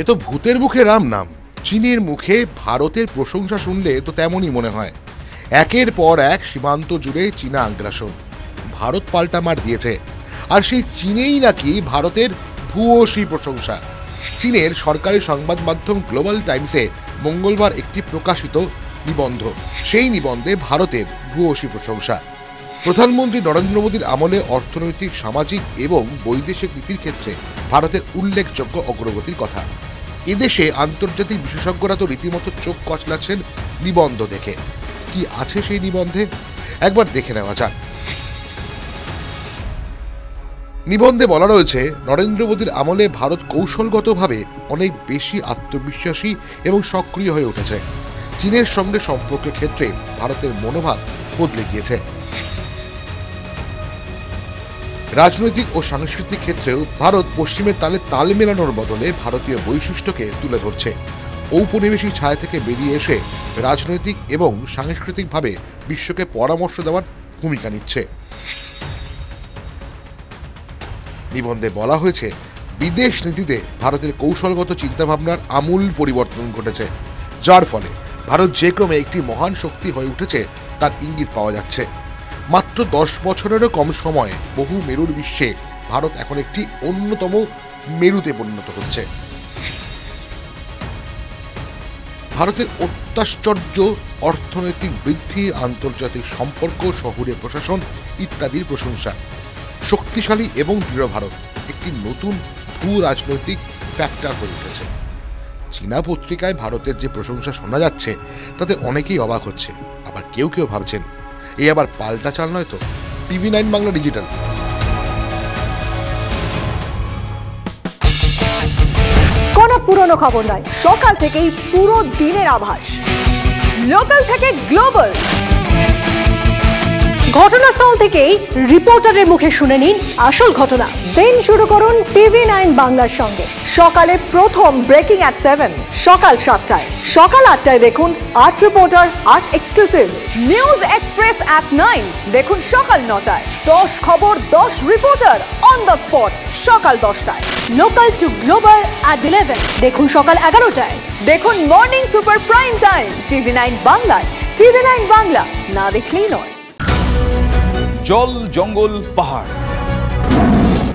এ তো ভূতের মুখে রাম নাম। চীনের মুখে ভারতের প্রশংসা শুনলে তো তেমনই মনে হয়। একের পর এক সীমান্ত জুড়ে চীনা আগ্রাসন, ভারত পাল্টা মার দিয়েছে। আর সেই চীনেই নাকি ভারতের ভূয়সী প্রশংসা। চীনের সরকারি সংবাদ মাধ্যম গ্লোবাল টাইমসে মঙ্গলবার একটি প্রকাশিত নিবন্ধ, সেই নিবন্ধে ভারতের ভূয়সী প্রশংসা। প্রধানমন্ত্রী নরেন্দ্র মোদীর আমলে অর্থনৈতিক, সামাজিক এবং বৈদেশিক নীতির ক্ষেত্রে ভারতের উল্লেখযোগ্য অগ্রগতির কথা। এদেশে আন্তর্জাতিক বিশেষজ্ঞরা তো রীতিমতো চোখ কচলাচ্ছেন নিবন্ধ দেখে। কি আছে সেই নিবন্ধে একবার দেখে নেওয়া যাক। নিবন্ধে বলা রয়েছে, নরেন্দ্র মোদীর আমলে ভারত কৌশলগতভাবে অনেক বেশি আত্মবিশ্বাসী এবং সক্রিয় হয়ে উঠেছে। চীনের সঙ্গে সম্পর্কের ক্ষেত্রে ভারতের মনোভাব বদলে গিয়েছে। রাজনৈতিক ও সাংস্কৃতিক ক্ষেত্রেও ভারত পশ্চিমের তালে তাল মেলানোর বদলে ভারতীয় বৈশিষ্ট্যকে তুলে ধরছে। ঔপনিবেশিক ছায়া থেকে বেরিয়ে এসে রাজনৈতিক এবং সাংস্কৃতিকভাবে বিশ্বকে পরামর্শ দেওয়ার ভূমিকা নিচ্ছে। নিবন্ধে বলা হয়েছে, বিদেশ নীতিতে ভারতের কৌশলগত চিন্তাভাবনার আমূল পরিবর্তন ঘটেছে, যার ফলে ভারত যে ক্রমে একটি মহান শক্তি হয়ে উঠেছে তার ইঙ্গিত পাওয়া যাচ্ছে। মাত্র 10 বছরেরও কম সময়ে বহু মেরুর বিশ্বে ভারত এখন একটি অন্যতম মেরুতে পরিণত হচ্ছে। ভারতের অত্যাশ্চর্য অর্থনৈতিক বৃদ্ধি, আন্তর্জাতিক সম্পর্ক, শহুরে প্রশাসন ইত্যাদির প্রশংসা। শক্তিশালী এবং দৃঢ় ভারত একটি নতুন ভূ রাজনৈতিক ফ্যাক্টর হয়ে উঠেছে। চীনা পত্রিকায় ভারতের যে প্রশংসা শোনা যাচ্ছে তাতে অনেকেই অবাক হচ্ছে, আবার কেউ কেউ ভাবছেন এই আবার পাল্টা চাল নয় তো। TV9 Bangla digital. কোনো পুরনো খবর নয়, সকাল থেকেই পুরো দিনের আভাস। লোকাল থেকে গ্লোবাল, ঘটনাস্থল থেকেই রিপোর্টারের মুখে শুনে নিন আসল ঘটনা। দিন শুরু করুন TV9 বাংলার সঙ্গে। সকালে প্রথম ব্রেকিং অ্যাট 7, সকাল 7টায়, সকাল 8টায় দেখুন 8 reporter, 8 exclusive. News express at 9 দেখুন সকাল 9টায়। 10 খবর, 10 রিপোর্টার অন দ্য স্পট সকাল 10টায়। লোকাল টু গ্লোবাল অ্যাট 11 দেখুন সকাল 11টায়। দেখুন morning super prime time TV9 বাংলায়। TV9 বাংলা, না দেখলেই নয়। জল, জঙ্গল, পাহাড়,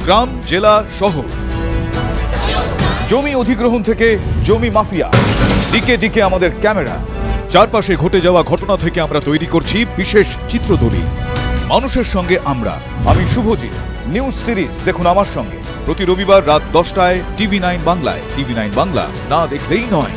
গ্রাম, জেলা, শহর, জমি অধিগ্রহণ থেকে জমি মাফিয়া, দিকে দিকে আমাদের ক্যামেরা। চারপাশে ঘটে যাওয়া ঘটনা থেকে আমরা তৈরি করছি বিশেষ চিত্রদলিল। মানুষের সঙ্গে আমরা, আমি শুভজিৎ। নিউজ সিরিজ দেখুন আমার সঙ্গে প্রতি রবিবার রাত 10টায় TV9 বাংলায়। TV9 বাংলা, না দেখলেই নয়।